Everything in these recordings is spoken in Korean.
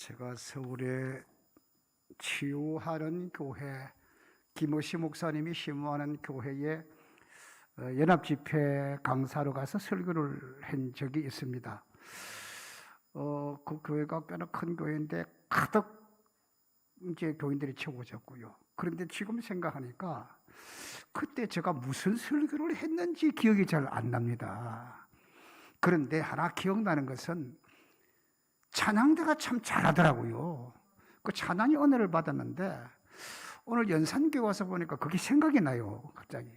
제가 서울에 치유하는 교회, 김오시 목사님이 심무하는 교회에 연합집회 강사로 가서 설교를 한 적이 있습니다. 그 교회가 꽤나 큰 교회인데 가득 이제 교인들이 채워졌고요. 그런데 지금 생각하니까 그때 제가 무슨 설교를 했는지 기억이 잘 안 납니다. 그런데 하나 기억나는 것은 찬양대가 참 잘하더라고요. 그 찬양이 은혜를 받았는데 오늘 연산교회 와서 보니까 그게 생각이 나요. 갑자기.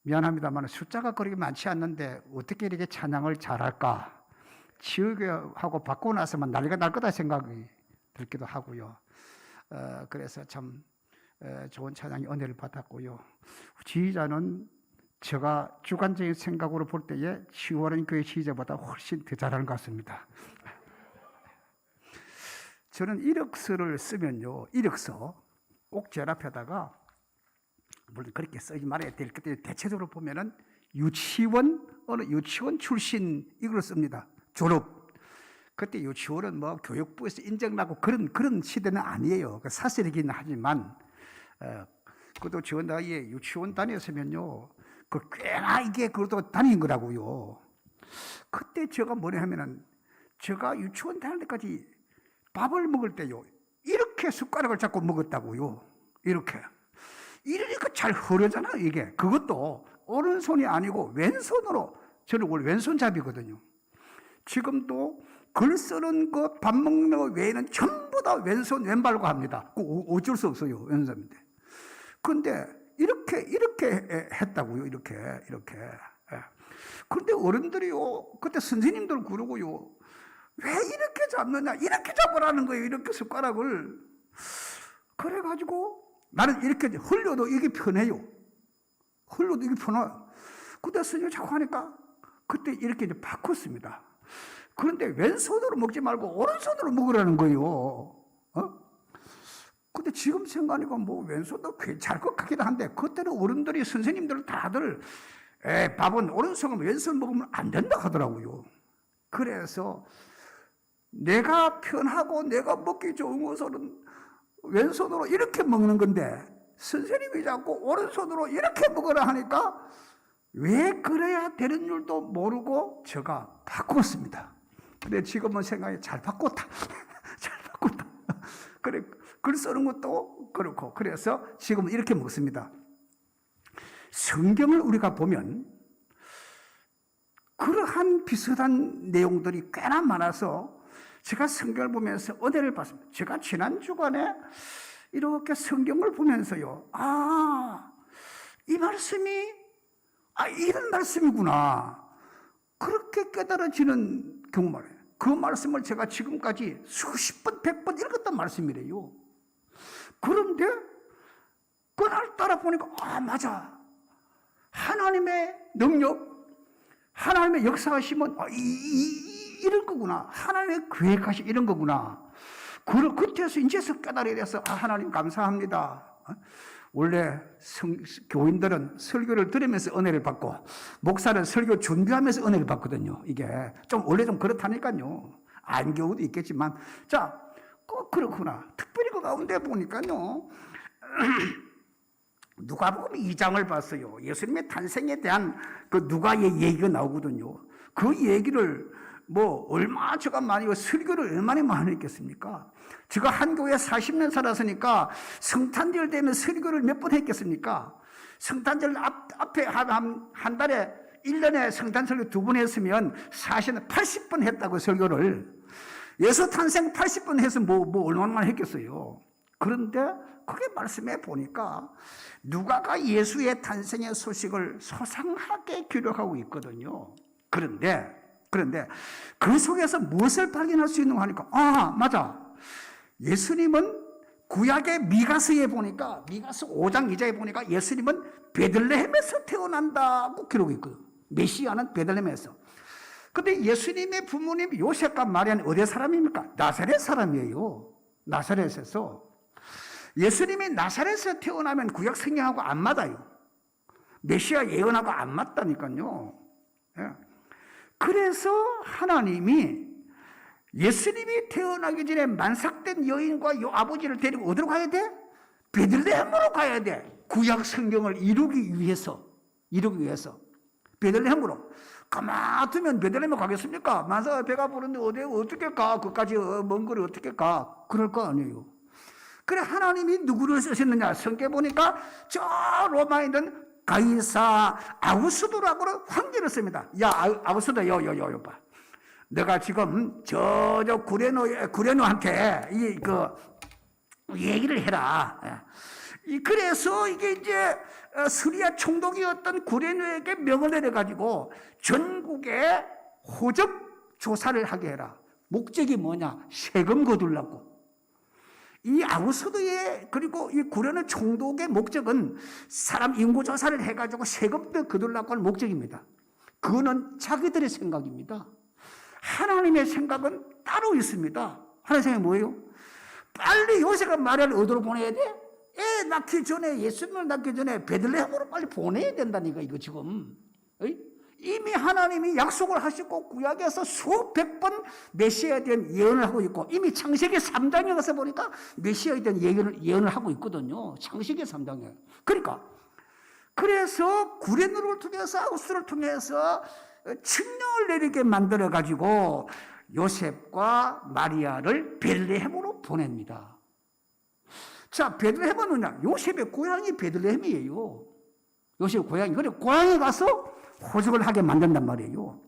미안합니다만 숫자가 그렇게 많지 않는데 어떻게 이렇게 찬양을 잘할까? 지우개하고 바꾸고 나서만 난리가 날 거다 생각이 들기도 하고요. 그래서 참 좋은 찬양이 은혜를 받았고요. 지휘자는 제가 주관적인 생각으로 볼 때에 치유하는 교회 지휘자보다 훨씬 더 잘하는 것 같습니다. 저는 이력서를 쓰면요, 이력서 꼭 제 앞에다가, 물론 그렇게 쓰지 말아야 될 것 같아요. 대체적으로 보면은 어느 유치원 출신 이걸 씁니다. 졸업. 그때 유치원은 뭐 교육부에서 인정나고 그런 시대는 아니에요. 사실이긴 하지만, 그것도 저 나이에 유치원 다녔으면요, 꽤나 이게 그래도 다닌 거라고요. 그때 제가 뭐냐 하면은, 제가 유치원 다닐 때까지 밥을 먹을 때요, 이렇게 숟가락을 잡고 먹었다고요. 이렇게 잘 흐르잖아요, 이게. 그것도 오른손이 아니고 왼손으로, 저는 원래 왼손잡이거든요. 지금도 글 쓰는 것, 밥 먹는 것 외에는 전부 다 왼발과 합니다. 어쩔 수 없어요, 왼손인데. 근데 이렇게 했다고요, 이렇게. 그런데 어른들이요, 그때 선생님들 그러고요, 왜 이렇게 잡느냐, 이렇게 잡으라는 거예요, 이렇게 숟가락을. 그래가지고 나는 이렇게 흘려도 이게 편해요. 흘려도 이게 편해요. 그때 선생님이 자꾸 하니까 그때 이렇게 이제 바꿨습니다. 그런데 왼손으로 먹지 말고 오른손으로 먹으라는 거예요. 근데 지금 생각하니까 뭐 왼손도 괜찮을 것 같기도 한데, 그때는 어른들이, 선생님들은 다들 밥은 오른손, 왼손 먹으면 안 된다 하더라고요. 그래서 내가 편하고 내가 먹기 좋은 것은 왼손으로 이렇게 먹는 건데, 선생님이 자꾸 오른손으로 이렇게 먹으라 하니까 왜 그래야 되는 줄도 모르고 제가 바꿨습니다. 근데 지금은 생각이 잘 바꿨다. 잘 바꿨다. 그래, 글 쓰는 것도 그렇고, 그래서 지금은 이렇게 먹습니다. 성경을 우리가 보면 그러한 비슷한 내용들이 꽤나 많아서 제가 성경을 보면서 은혜를 받습니다. 제가 지난 주간에 이렇게 성경을 보면서요, 이 말씀이, 이런 말씀이구나, 그렇게 깨달아지는 경우만 해요. 그 말씀을 제가 지금까지 수십 번, 100번 읽었던 말씀이래요. 그런데 그날 따라 보니까, 맞아. 하나님의 능력, 하나님의 역사하심은 이런 거구나. 하나님의 계획하시 이런 거구나. 그때서 이제서 깨달아야 돼서, 하나님 감사합니다. 원래 교인들은 설교를 들으면서 은혜를 받고, 목사는 설교 준비하면서 은혜를 받거든요. 이게 원래 좀 그렇다니까요. 안 경우도 있겠지만, 자, 꼭 그렇구나. 특별히 그 가운데 보니까요, 누가복음 2장을 봤어요. 예수님의 탄생에 대한 그 누가의 얘기가 나오거든요. 그 얘기를 얼마나 제가 설교를 얼마나 많이 했겠습니까? 제가 한 교회에 40년 살았으니까 성탄절 되면 설교를 몇 번 했겠습니까? 성탄절 앞에 한 달에 1년에 성탄 설교 2번 했으면 사실은 80번 했다고, 설교를. 예수 탄생 80번 해서 얼마나 했겠어요. 그런데 그게 말씀해 보니까 누가가 예수의 탄생의 소식을 소상하게 기록하고 있거든요. 그런데 그 속에서 무엇을 발견할 수 있는가 하니까, 맞아. 예수님은 구약의 미가서에 보니까, 미가서 5장 2절에 보니까 예수님은 베들레헴에서 태어난다고 기록이 있거든. 메시아는 베들레헴에서. 근데 예수님의 부모님 요셉과 마리아는 어디 사람입니까? 나사렛 사람이에요. 나사렛에서. 예수님이 나사렛에서 태어나면 구약 성경하고 안 맞아요. 메시아 예언하고 안 맞다니까요. 그래서 하나님이 예수님이 태어나기 전에 만삭된 여인과 요 아버지를 데리고 어디로 가야 돼? 베들레헴으로 가야 돼. 구약 성경을 이루기 위해서. 베들레헴으로. 가만 두면 베들레헴에 가겠습니까? 만사 배가 부른데 어떻게 가? 그까지 먼 거리 어떻게 가? 그럴 거 아니에요. 그래 하나님이 누구를 쓰셨느냐? 성경 보니까 저 로마에 있는 가이사 아우구스도라고 황제를 씁니다. 야 아우구스도 요 봐. 내가 지금 저 구레노한테 얘기를 해라. 그래서 이게 이제 스리아 총독이었던 구레노에게 명을 내려가지고 전국에 호적 조사를 하게 해라. 목적이 뭐냐? 세금 거둘라고. 이 아우구스도의 그리고 이 구레노 총독의 목적은 사람 인구 조사를 해가지고 세금도 거둘라고 하는 목적입니다. 그거는 자기들의 생각입니다. 하나님의 생각은 따로 있습니다. 하나님의 생각이 뭐예요? 빨리 요셉과 마리아를 어디로 보내야 돼? 애 낳기 전에, 예수님을 낳기 전에 베들레헴으로 빨리 보내야 된다니까, 이거 지금. 이미 하나님이 약속을 하시고 구약에서 수백 번 메시아에 대한 예언을 하고 있고, 이미 창세기 3장에 가서 보니까 메시아에 대한 예언을 하고 있거든요. 창세기 3장에. 그래서 구레노를 통해서, 아우구스를 통해서 칙령을 내리게 만들어가지고 요셉과 마리아를 베들레헴으로 보냅니다. 자, 베들레헴은 뭐냐? 요셉의 고향이 베들레헴이에요. 요셉의 고향이. 그래, 고향에 가서 호적을 하게 만든단 말이에요.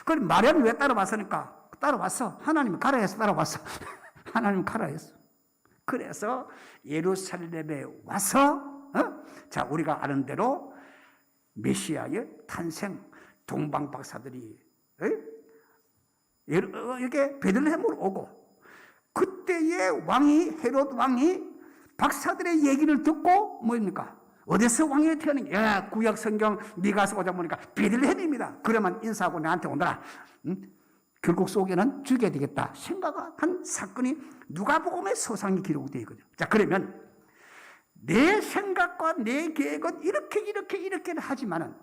그럼 마리아는 왜 따라왔으니까? 따라왔어. 하나님이 가라 해서 따라왔어. 하나님이 가라 했어. 그래서 예루살렘에 와서, 자, 우리가 아는 대로 메시아의 탄생, 동방 박사들이 이렇게 베들레헴으로 오고, 그때의 헤롯 왕이 박사들의 얘기를 듣고 뭡니까? 어디서 왕이 태어난 야, 구약 성경 미가서 보자 보니까 베들레헴입니다. 그러면 인사하고 나한테 오너라. 결국 속에는 죽여야 되겠다 생각한 사건이 누가복음의 서상이 기록되어 있거든요. 자, 그러면 내 생각과 내 계획은 이렇게 하지만은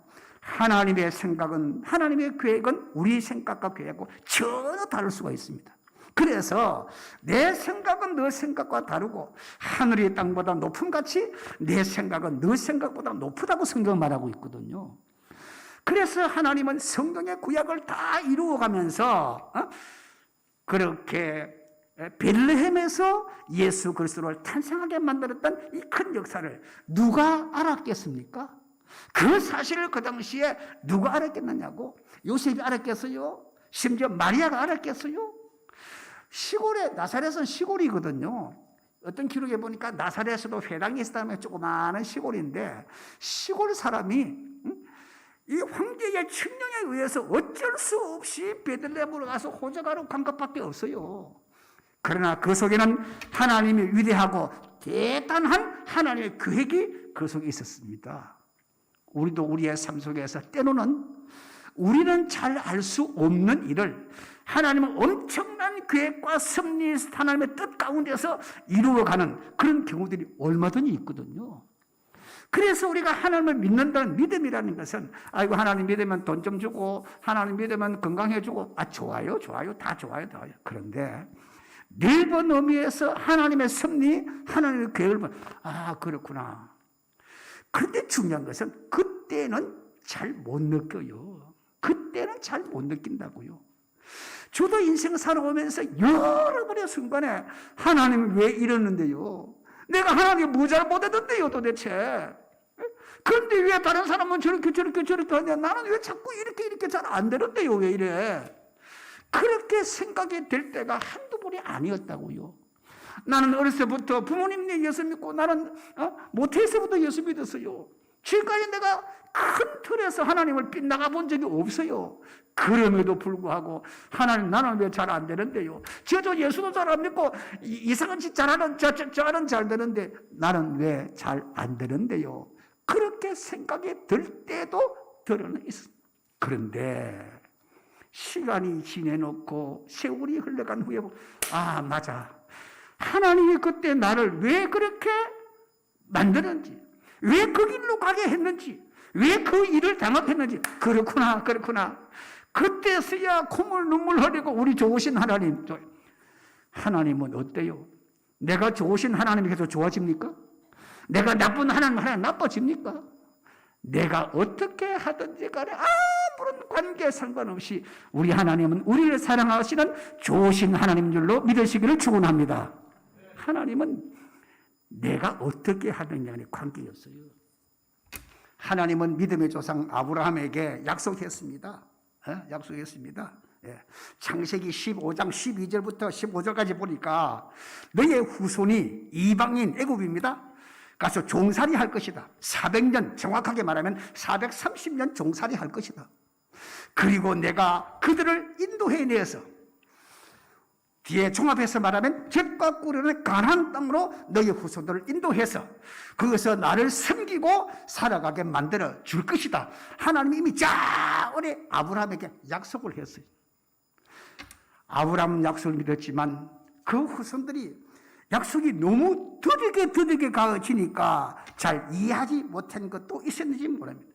하나님의 생각은, 하나님의 계획은 우리 생각과 계획하고 전혀 다를 수가 있습니다. 그래서 내 생각은 너 생각과 다르고 하늘이 땅보다 높음 같이 내 생각은 너 생각보다 높다고 성경은 말하고 있거든요. 그래서 하나님은 성경의 구약을 다 이루어가면서 그렇게 베들레헴에서 예수 그리스도를 탄생하게 만들었던 이 큰 역사를 누가 알았겠습니까? 그 사실을 그 당시에 누가 알았겠느냐고? 요셉이 알았겠어요? 심지어 마리아가 알았겠어요? 시골에, 나사렛은 시골이거든요. 어떤 기록에 보니까 나사렛에도 회당이 있었다면 조그마한 시골인데, 시골 사람이 이 황제의 칙령에 의해서 어쩔 수 없이 베들레헴으로 가서 호적하러 간 것밖에 없어요. 그러나 그 속에는 하나님이 위대하고 대단한 하나님의 계획이 그 속에 있었습니다. 우리도 우리의 삶 속에서 때로는 우리는 잘 알 수 없는 일을 하나님은 엄청난 계획과 섭리, 하나님의 뜻 가운데서 이루어가는 그런 경우들이 얼마든지 있거든요. 그래서 우리가 하나님을 믿는다는 믿음이라는 것은, 아이고 하나님 믿으면 돈 좀 주고 하나님 믿으면 건강해주고, 좋아요 다 좋아요. 그런데 넓은 의미에서 하나님의 섭리, 하나님의 계획을 보면 그렇구나. 그런데 중요한 것은 그때는 잘 못 느껴요. 그때는 잘 못 느낀다고요. 저도 인생 살아오면서 여러 번의 순간에 하나님이 왜 이러는데요? 내가 하나님 뭐 잘못했는데요 도대체? 그런데 왜 다른 사람은 저렇게 하냐? 나는 왜 자꾸 이렇게 잘 안 되는데요? 왜 이래? 그렇게 생각이 될 때가 한두 번이 아니었다고요. 나는 어렸을 때부터 부모님 예수 믿고 나는 모태에서부터 예수 믿었어요. 지금까지 내가 큰 틀에서 하나님을 빗나가 본 적이 없어요. 그럼에도 불구하고 하나님 나는 왜 잘 안 되는데요? 저도 예수도 잘 안 믿고 이상한 짓 잘하는 저는 잘 되는데 나는 왜 잘 안 되는데요? 그렇게 생각이 들 때도 들어는 있습니다. 그런데 시간이 지내놓고 세월이 흘러간 후에 맞아. 하나님이 그때 나를 왜 그렇게 만드는지, 왜 그 길로 가게 했는지, 왜 그 일을 당합했는지, 그렇구나. 그때서야 콧물 눈물 흘리고 우리 좋으신 하나님, 하나님은 어때요? 내가 좋으신 하나님이 계속 좋아집니까? 내가 나쁜 하나님 나빠집니까? 내가 어떻게 하든지 간에 아무런 관계에 상관없이 우리 하나님은 우리를 사랑하시는 좋으신 하나님인 줄로 믿으시기를 축원합니다. 하나님은 내가 어떻게 하느냐에 관계였어요. 하나님은 믿음의 조상 아브라함에게 약속했습니다. 약속했습니다. 창세기 15장 12절부터 15절까지 보니까 너의 후손이 이방인 애굽입니다. 가서 종살이 할 것이다. 400년, 정확하게 말하면 430년 종살이 할 것이다. 그리고 내가 그들을 인도해내서 뒤에 종합해서 말하면 젖과 꿀을 가나안 땅으로 너희 후손들을 인도해서 거기서 나를 섬기고 살아가게 만들어 줄 것이다. 하나님이 이미 오래 아브라함에게 약속을 했어요. 아브라함은 약속을 믿었지만 그 후손들이 약속이 너무 더디게 가지니까 잘 이해하지 못한 것도 있었는지 모릅니다.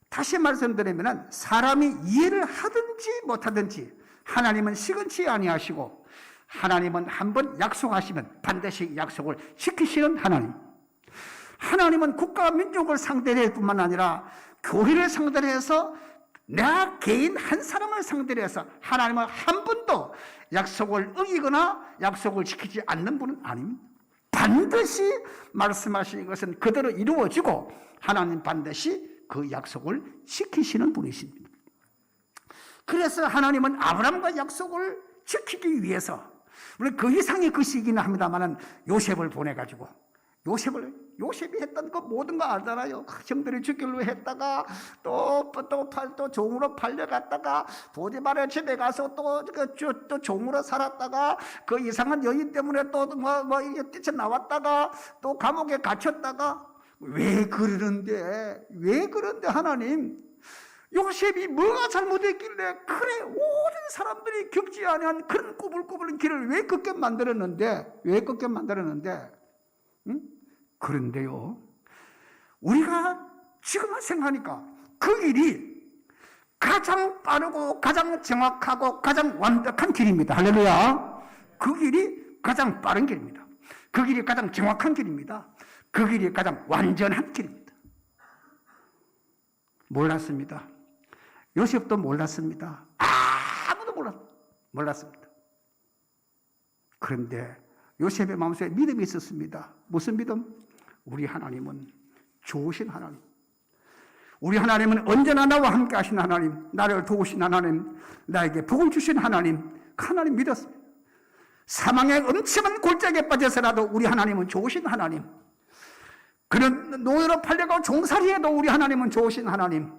다시 말씀드리면 사람이 이해를 하든지 못하든지 하나님은 시건치 아니하시고 하나님은 한번 약속하시면 반드시 약속을 지키시는 하나님. 하나님은 국가와 민족을 상대로 할 뿐만 아니라 교회를 상대로 해서 나 개인 한 사람을 상대로 해서 하나님은 한 번도 약속을 어기거나 약속을 지키지 않는 분은 아닙니다. 반드시 말씀하신 것은 그대로 이루어지고 하나님 반드시 그 약속을 지키시는 분이십니다. 그래서 하나님은 아브라함과 약속을 지키기 위해서 물론 그 이상의 것이기는 합니다만 요셉을 보내가지고 요셉이 했던 그 모든 거 알잖아요. 형들이 죽기로 했다가 또 종으로 팔려갔다가 보디발의 집에 가서 또 종으로 살았다가 그 이상한 여인 때문에 또 이게 뛰쳐나왔다가 또 감옥에 갇혔다가 왜 그러는데 하나님 요셉이 뭐가 잘못했길래 그래 모든 사람들이 겪지 아니한 그런 꼬불꼬불한 길을 왜 걷게 만들었는데 응? 그런데요 우리가 지금 생각하니까 그 길이 가장 빠르고 가장 정확하고 가장 완벽한 길입니다. 할렐루야. 그 길이 가장 빠른 길입니다. 그 길이 가장 정확한 길입니다. 그 길이 가장 완전한 길입니다. 몰랐습니다. 요셉도 몰랐습니다. 아무도 몰랐습니다. 그런데 요셉의 마음속에 믿음이 있었습니다. 무슨 믿음? 우리 하나님은 좋으신 하나님. 우리 하나님은 언제나 나와 함께 하신 하나님, 나를 도우신 하나님, 나에게 복을 주신 하나님, 그 하나님 믿었습니다. 사망의 엄청난 골짜기에 빠져서라도 우리 하나님은 좋으신 하나님. 그런 노예로 팔려가고 종살이에도 우리 하나님은 좋으신 하나님.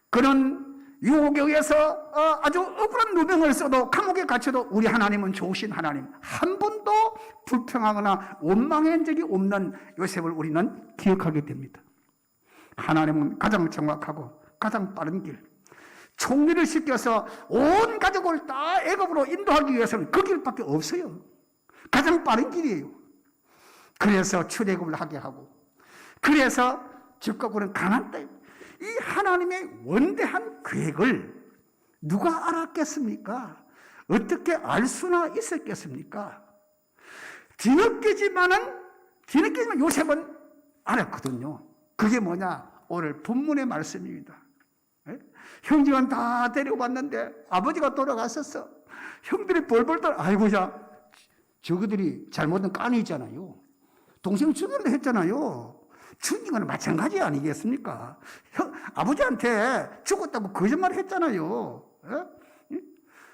그런 유혹에 의해서 아주 억울한 누명을 써도 감옥에 갇혀도 우리 하나님은 좋으신 하나님. 한 번도 불평하거나 원망한 적이 없는 요셉을 우리는 기억하게 됩니다. 하나님은 가장 정확하고 가장 빠른 길, 총리를 시켜서 온 가족을 다 애굽으로 인도하기 위해서는 그 길밖에 없어요. 가장 빠른 길이에요. 그래서 출애굽을 하게 하고 그래서 젖과 꿀은 가나안 땅. 이 하나님의 원대한 계획을 누가 알았겠습니까? 어떻게 알 수나 있었겠습니까? 뒤늦게지만 요셉은 알았거든요. 그게 뭐냐? 오늘 본문의 말씀입니다. 형제는 다 데려왔는데 아버지가 돌아갔었어. 형들이 벌벌 떨어. 아이고야, 저그들이 잘못한 깐이잖아요. 동생 죽이려 했잖아요. 죽인 건 마찬가지 아니겠습니까? 아버지한테 죽었다고 거짓말 했잖아요.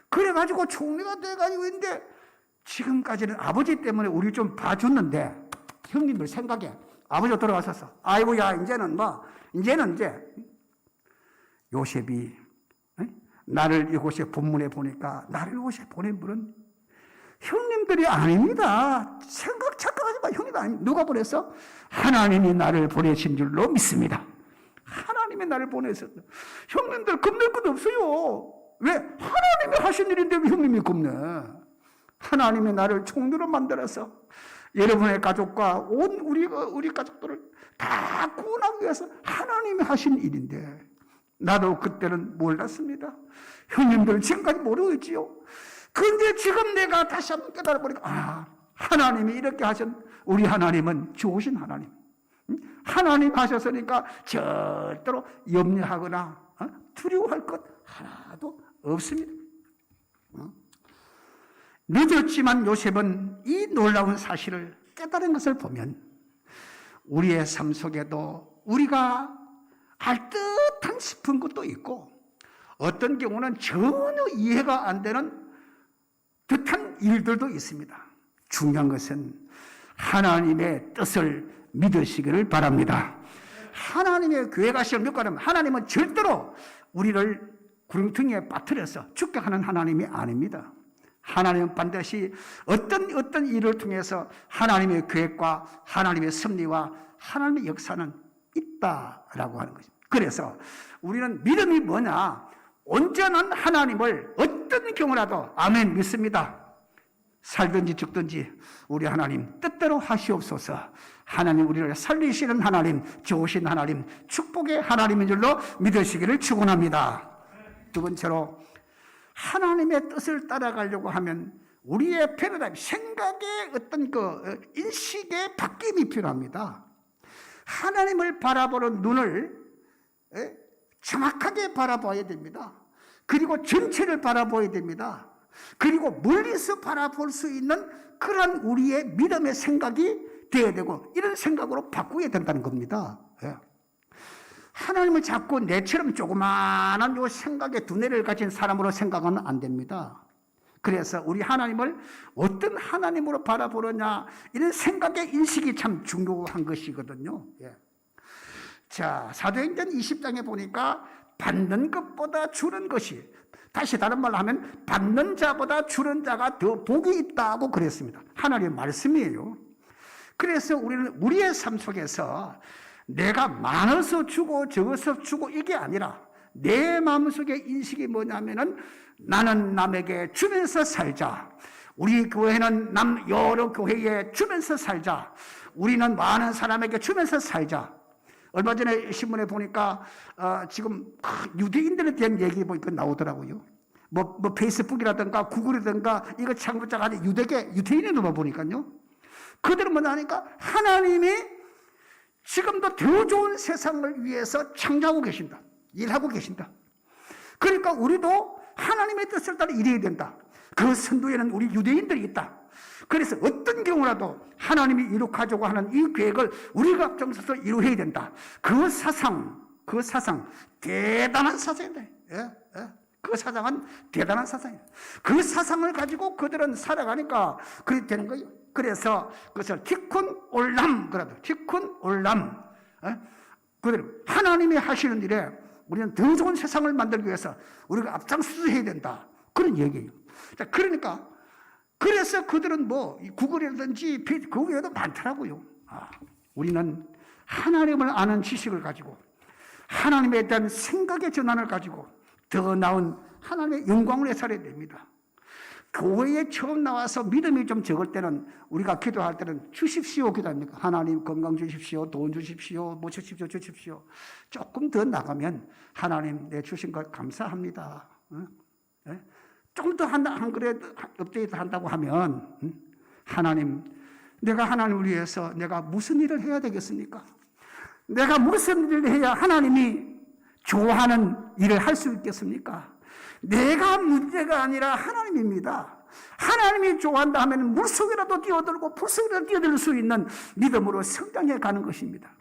그래가지고 총리가 돼가지고 있는데 지금까지는 아버지 때문에 우리 좀 봐줬는데 형님들 생각에 아버지가 돌아가셨어. 아이고야, 이제는 요셉이 나를 이곳에 본문에 보니까 나를 이곳에 보낸 분은 형님들이 아닙니다. 착각하지 마. 형님이 아닙니다. 누가 보냈어? 하나님이 나를 보내신 줄로 믿습니다. 하나님이 나를 보내셨어. 형님들 겁낼 것 없어요. 왜? 하나님이 하신 일인데 왜 형님이 겁내? 하나님이 나를 총리로 만들어서 여러분의 가족과 온 우리 가족들을 다 구원하기 위해서 하나님이 하신 일인데 나도 그때는 몰랐습니다. 형님들은 지금까지 모르고 있지요. 그런데 지금 내가 다시 한번 깨달아 보니까 하나님이 이렇게 우리 하나님은 좋으신 하나님. 하나님 하셨으니까 절대로 염려하거나 두려워할 것 하나도 없습니다. 늦었지만 요셉은 이 놀라운 사실을 깨달은 것을 보면 우리의 삶 속에도 우리가 알 듯한 싶은 것도 있고 어떤 경우는 전혀 이해가 안 되는 듯한 일들도 있습니다. 중요한 것은 하나님의 뜻을 믿으시기를 바랍니다. 하나님의 교회가 시험 믿고 하면 하나님은 절대로 우리를 구렁텅이에 빠뜨려서 죽게 하는 하나님이 아닙니다. 하나님은 반드시 어떤 일을 통해서 하나님의 계획과 하나님의 섭리와 하나님의 역사는 있다라고 하는 것입니다. 그래서 우리는 믿음이 뭐냐? 온전한 하나님을 어떤 경우라도 아멘 믿습니다. 살든지 죽든지 우리 하나님 뜻대로 하시옵소서. 하나님 우리를 살리시는 하나님, 좋으신 하나님, 축복의 하나님인 줄로 믿으시기를 축원합니다. 두 번째로 하나님의 뜻을 따라가려고 하면 우리의 패러다임, 생각의 어떤 인식의 바뀜이 필요합니다. 하나님을 바라보는 눈을 정확하게 바라봐야 됩니다. 그리고 전체를 바라봐야 됩니다. 그리고 멀리서 바라볼 수 있는 그런 우리의 믿음의 생각이 되어야 되고 이런 생각으로 바꾸어야 된다는 겁니다. 하나님을 자꾸 내처럼 조그마한 요 생각의 두뇌를 가진 사람으로 생각하면 안 됩니다. 그래서 우리 하나님을 어떤 하나님으로 바라보느냐 이런 생각의 인식이 참 중요한 것이거든요. 자, 사도행전 20장에 보니까 받는 것보다 주는 것이, 다시 다른 말로 하면 받는 자보다 주는 자가 더 복이 있다고 그랬습니다. 하나님의 말씀이에요. 그래서 우리는 우리의 삶 속에서 내가 많아서 주고 적어서 주고 이게 아니라 내 마음속의 인식이 뭐냐면은 나는 남에게 주면서 살자. 우리 교회는 여러 교회에 주면서 살자. 우리는 많은 사람에게 주면서 살자. 얼마 전에 신문에 보니까 지금 유대인들에 대한 얘기 보니까 나오더라고요. 뭐 페이스북이라든가 구글이라든가 이거 창조자가 아닌 유대인들만 보니까요. 그들은 뭐냐 하니까 하나님이 지금도 더 좋은 세상을 위해서 창조하고 계신다. 일하고 계신다. 그러니까 우리도 하나님의 뜻을 따라 일해야 된다. 그 선두에는 우리 유대인들이 있다. 그래서 어떤 경우라도 하나님이 이룩하자고 하는 이 계획을 우리가 앞장서서 이루어야 된다. 그 사상 대단한 사상이다. 그 사상은 대단한 사상이다. 그 사상을 가지고 그들은 살아가니까 그렇게 되는 거예요. 그래서 그것을 티쿤 올람 그러죠. 티쿤 올람. 그들 하나님이 하시는 일에 우리는 더 좋은 세상을 만들기 위해서 우리가 앞장서서 해야 된다. 그런 얘기예요. 자, 그러니까 그래서 그들은 구글이라든지 그 외에도 많더라고요. 우리는 하나님을 아는 지식을 가지고 하나님에 대한 생각의 전환을 가지고 더 나은 하나님의 영광을 회사해야 됩니다. 교회에 처음 나와서 믿음이 좀 적을 때는 우리가 기도할 때는 주십시오 기도합니까? 하나님 건강 주십시오, 돈 주십시오, 뭐 주십시오. 조금 더 나가면 하나님 내 주신 것 감사합니다. 좀 더 한 그레이드 업데이트 한다고 하면 하나님, 내가 하나님을 위해서 내가 무슨 일을 해야 되겠습니까? 내가 무슨 일을 해야 하나님이 좋아하는 일을 할 수 있겠습니까? 내가 문제가 아니라 하나님입니다. 하나님이 좋아한다 하면 물속이라도 뛰어들고 풀속이라도 뛰어들 수 있는 믿음으로 성장해 가는 것입니다.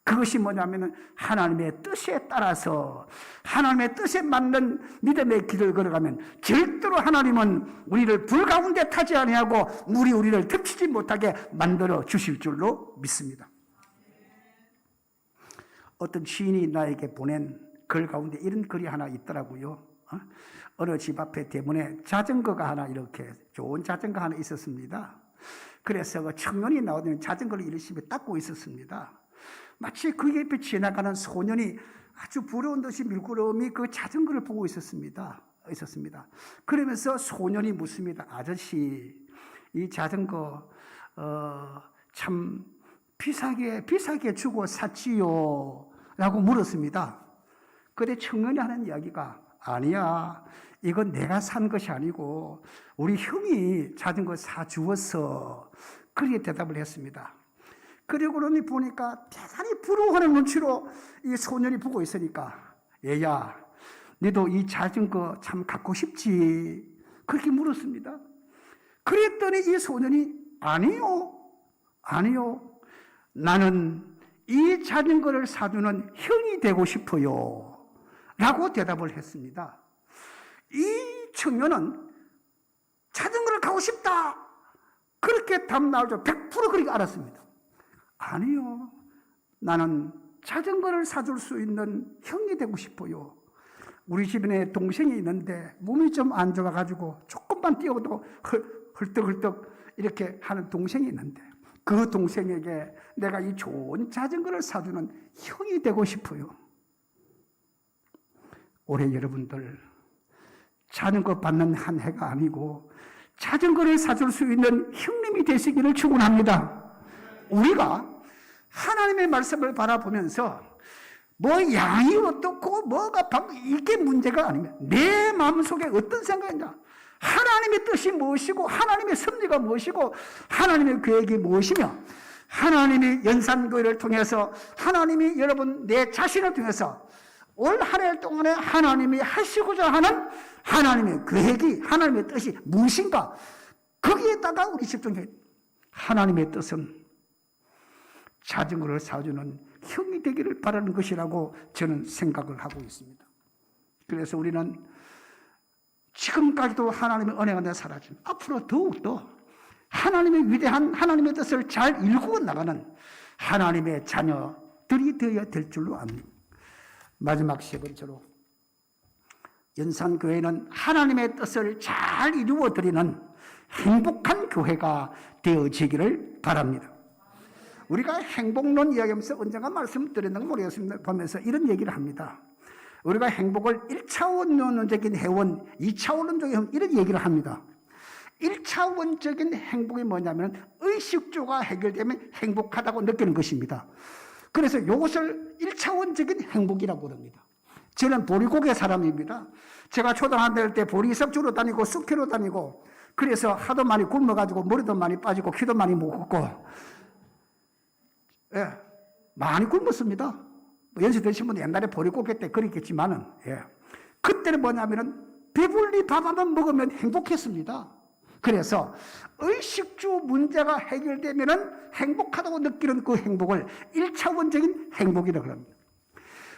그것이 뭐냐면 하나님의 뜻에 따라서 하나님의 뜻에 맞는 믿음의 길을 걸어가면 절대로 하나님은 우리를 불 가운데 타지 아니하고 물이 우리를 덮치지 못하게 만들어 주실 줄로 믿습니다. 어떤 시인이 나에게 보낸 글 가운데 이런 글이 하나 있더라고요. 어느 집 앞에 대문에 자전거가 하나 이렇게 좋은 자전거 하나 있었습니다. 그래서 그 청년이 나오더니 자전거를 열심히 닦고 있었습니다. 마치 그 옆에 지나가는 소년이 아주 부러운 듯이 밀구름이 그 자전거를 보고 있었습니다. 그러면서 소년이 묻습니다. 아저씨, 이 자전거 참 비싸게 주고 샀지요? 라고 물었습니다. 그때 청년이 하는 이야기가 아니야, 이건 내가 산 것이 아니고 우리 형이 자전거 사주었어. 그렇게 대답을 했습니다. 그리고 그러니 보니까 대단히 부러워하는 눈치로 이 소년이 보고 있으니까, 얘야, 너도 이 자전거 참 갖고 싶지? 그렇게 물었습니다. 그랬더니 이 소년이 아니요, 나는 이 자전거를 사주는 형이 되고 싶어요 라고 대답을 했습니다. 이 청년은 자전거를 가고 싶다 그렇게 답 나오죠. 100% 그렇게 알았습니다. 아니요, 나는 자전거를 사줄 수 있는 형이 되고 싶어요. 우리 집에 동생이 있는데 몸이 좀 안 좋아가지고 조금만 뛰어도 헐떡헐떡 이렇게 하는 동생이 있는데, 그 동생에게 내가 이 좋은 자전거를 사주는 형이 되고 싶어요. 올해 여러분들 자전거 받는 한 해가 아니고 자전거를 사줄 수 있는 형님이 되시기를 축원합니다. 우리가 하나님의 말씀을 바라보면서 뭐 양이 어떻고 뭐가 이게 문제가 아니면 내 마음속에 어떤 생각이냐, 하나님의 뜻이 무엇이고 하나님의 섭리가 무엇이고 하나님의 계획이 무엇이며, 하나님이 연산교회를 통해서 하나님이 여러분 내 자신을 통해서 올 한 해 동안에 하나님이 하시고자 하는 하나님의 계획이, 하나님의 뜻이 무엇인가, 거기에다가 우리 집중해. 하나님의 뜻은 자전거를 사주는 형이 되기를 바라는 것이라고 저는 생각을 하고 있습니다. 그래서 우리는 지금까지도 하나님의 은혜가 내 사라지면 앞으로 더욱더 하나님의 위대한 하나님의 뜻을 잘 일구어 나가는 하나님의 자녀들이 되어야 될 줄로 압니다. 마지막 세 번째로, 연산교회는 하나님의 뜻을 잘 이루어 드리는 행복한 교회가 되어지기를 바랍니다. 우리가 행복론 이야기하면서 언젠가 말씀드렸는가 모르겠습니다. 보면서 이런 얘기를 합니다. 우리가 행복을 1차원적인 회원, 2차원적인 이런 얘기를 합니다. 1차원적인 행복이 뭐냐면 의식주가 해결되면 행복하다고 느끼는 것입니다. 그래서 이것을 1차원적인 행복이라고 합니다. 저는 보리고개 사람입니다. 제가 초등학교 때 보리석 주러 다니고 쑥캐로 다니고, 그래서 하도 많이 굶어가지고 머리도 많이 빠지고 키도 많이 먹었고, 예, 많이 굶었습니다. 연세 드신 분은 옛날에 보리고개 때 그랬겠지만은, 예, 그때는 뭐냐면은 배불리 밥 한번 먹으면 행복했습니다. 그래서 의식주 문제가 해결되면은 행복하다고 느끼는 그 행복을 1차원적인 행복이라고 합니다.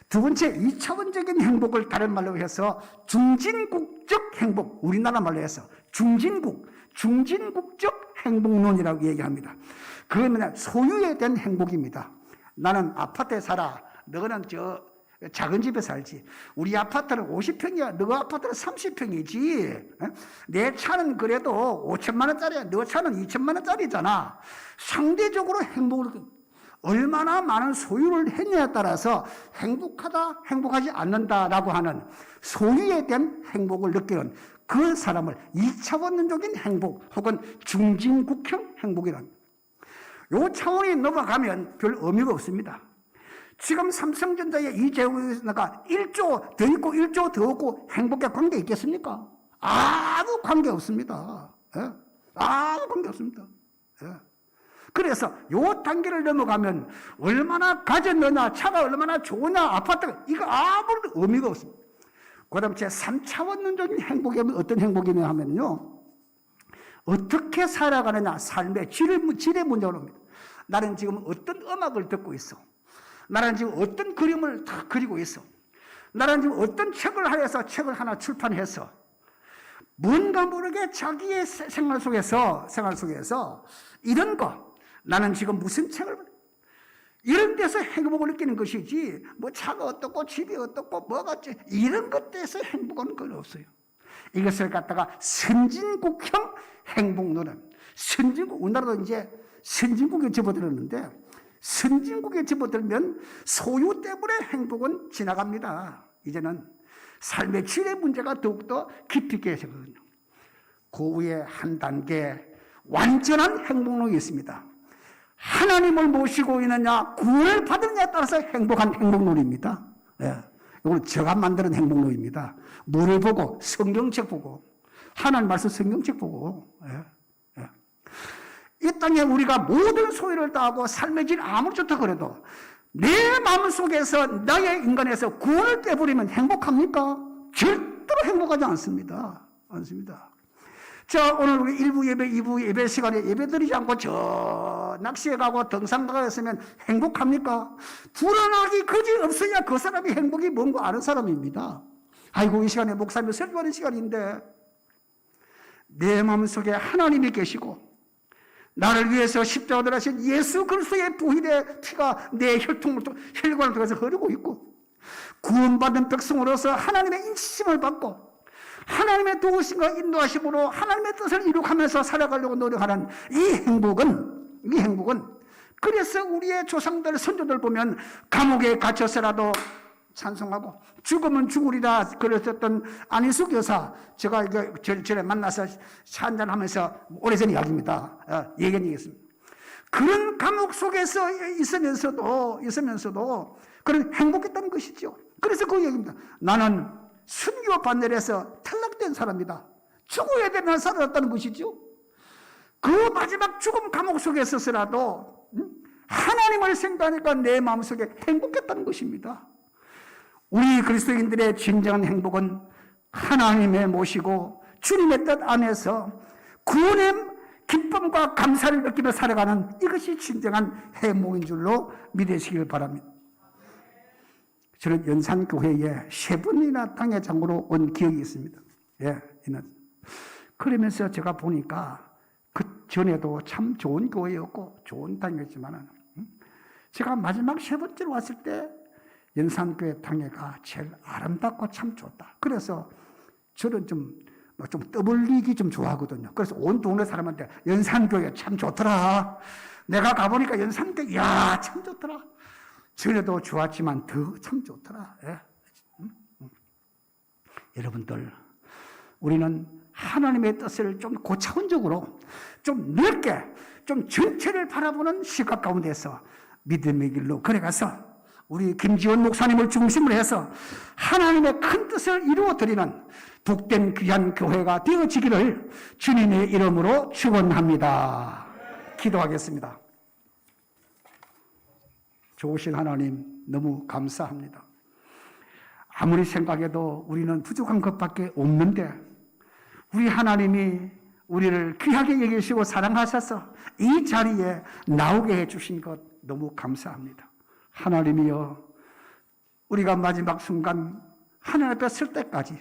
두 번째, 2차원적인 행복을 다른 말로 해서 중진국적 행복, 우리나라 말로 해서 중진국적 행복론이라고 얘기합니다. 그건 뭐냐, 소유에 대한 행복입니다. 나는 아파트에 살아, 너는 작은 집에 살지. 우리 아파트는 50평이야. 너 아파트는 30평이지. 내 차는 그래도 5천만 원짜리야. 너 차는 2천만 원짜리잖아. 상대적으로 행복을, 얼마나 많은 소유를 했냐에 따라서 행복하다, 행복하지 않는다라고 하는 소유에 대한 행복을 느끼는 그 사람을 2차원적인 행복 혹은 중진국형 행복이랍니다. 요 차원이 넘어가면 별 의미가 없습니다. 지금 삼성전자의 이재용이가 1조 더 있고 1조 더 없고 행복에 관계 있겠습니까? 아무 관계 없습니다. 예? 아무 관계 없습니다. 예. 그래서 요 단계를 넘어가면 얼마나 가졌느냐, 차가 얼마나 좋으냐, 아파트가, 이거 아무런 의미가 없습니다. 그 다음 제 3차원적인 행복이 어떤 행복이냐 하면요, 어떻게 살아가느냐, 삶의 질의 문제로 합니다. 나는 지금 어떤 음악을 듣고 있어. 나는 지금 어떤 그림을 다 그리고 있어. 나는 지금 어떤 책을 하여서 책을 하나 출판해서 뭔가 모르게 자기의 생활 속에서 이런 거, 나는 지금 무슨 책을, 이런 데서 행복을 느끼는 것이지, 뭐 차가 어떻고 집이 어떻고 뭐가 어쩌, 이런 것들에서 행복은 건 없어요. 이것을 갖다가 선진국형 행복론은, 선진국, 우리나라도 이제 선진국에 접어들었는데, 선진국에 접어들면 소유 때문에 행복은 지나갑니다. 이제는 삶의 질의 문제가 더욱더 깊이 있게 되거든요. 그 위에 한 단계 완전한 행복론이 있습니다. 하나님을 모시고 있느냐, 구원을 받느냐에 따라서 행복한 행복론입니다. 예. 이거는 제가 만드는 행복론입니다. 뭐를 보고? 성경책 보고. 하나님 말씀 성경책 보고. 예. 예. 이 땅에 우리가 모든 소유를 다하고 삶의 질 아무리 좋다 그래도 내 마음속에서 나의 인간에서 구원을 빼버리면 행복합니까? 절대로 행복하지 않습니다. 자, 오늘 우리 1부 예배, 2부 예배 시간에 예배 드리지 않고 저 낚시에 가고 등산 가겠으면 행복합니까? 불안하기 그지 없어야 그 사람이 행복이 뭔고 아는 사람입니다. 아이고, 이 시간에 목사님 설교하는 시간인데 내 마음속에 하나님이 계시고 나를 위해서 십자가 돌아가신 예수 그리스도의 부활의 피가 내 혈관을 통해서 흐르고 있고 구원받은 백성으로서 하나님의 인치심을 받고 하나님의 도우심과 인도하심으로 하나님의 뜻을 이룩하면서 살아가려고 노력하는 이 행복은 그래서 우리의 조상들 선조들 보면 감옥에 갇혀서라도 찬송하고 죽으면 죽으리라 그랬었던 안희숙 여사, 제가 전에 만나서 한잔하면서 오래전 이야기입니다. 얘기했습니다. 그런 감옥 속에서 있으면서도 그런 행복했다는 것이죠. 그래서 그 얘기입니다. 나는 순교 반열에서 탈락된 사람이다. 죽어야 되는 살아났다는 것이죠. 그 마지막 죽음 감옥 속에 있어서라도 하나님을 생각하니까 내 마음속에 행복했다는 것입니다. 우리 그리스도인들의 진정한 행복은 하나님의 모시고 주님의 뜻 안에서 구원의 기쁨과 감사를 느끼며 살아가는 이것이 진정한 행복인 줄로 믿으시길 바랍니다. 저는 연산교회에 3번이나 당회 장로로 온 기억이 있습니다. 예, 그러면서 제가 보니까 그 전에도 참 좋은 교회였고 좋은 당회였지만 제가 마지막 3번째로 왔을 때 연산교회 당회가 제일 아름답고 참 좋다. 그래서 저는 좀 떠벌리기 좀 좋아하거든요. 그래서 온 동네 사람한테 연산교회 참 좋더라. 내가 가보니까 연산교회, 이야, 참 좋더라. 전에도 좋았지만 더 참 좋더라. 예. 여러분들, 우리는 하나님의 뜻을 좀 고차원적으로, 좀 넓게, 좀 전체를 바라보는 시각 가운데서 믿음의 길로 걸어가서 우리 김지원 목사님을 중심으로 해서 하나님의 큰 뜻을 이루어드리는 복된 귀한 교회가 되어지기를 주님의 이름으로 축원합니다. 기도하겠습니다. 좋으신 하나님 너무 감사합니다. 아무리 생각해도 우리는 부족한 것밖에 없는데 우리 하나님이 우리를 귀하게 여기시고 사랑하셔서 이 자리에 나오게 해주신 것 너무 감사합니다. 하나님이여, 우리가 마지막 순간 하나님 앞에 설 때까지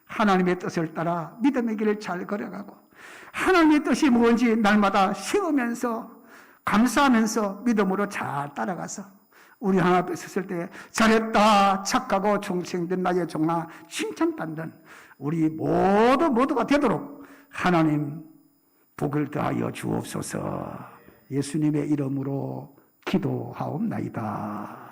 하나님의 뜻을 따라 믿음의 길을 잘 걸어가고 하나님의 뜻이 무엇인지 날마다 세우면서 감사하면서 믿음으로 잘 따라가서 우리 하나님 앞에 섰을 때 잘했다, 착하고忠誠된 나의 종아 칭찬받는 우리 모두가 되도록 하나님 복을 더하여 주옵소서. 예수님의 이름으로 기도하옵나이다.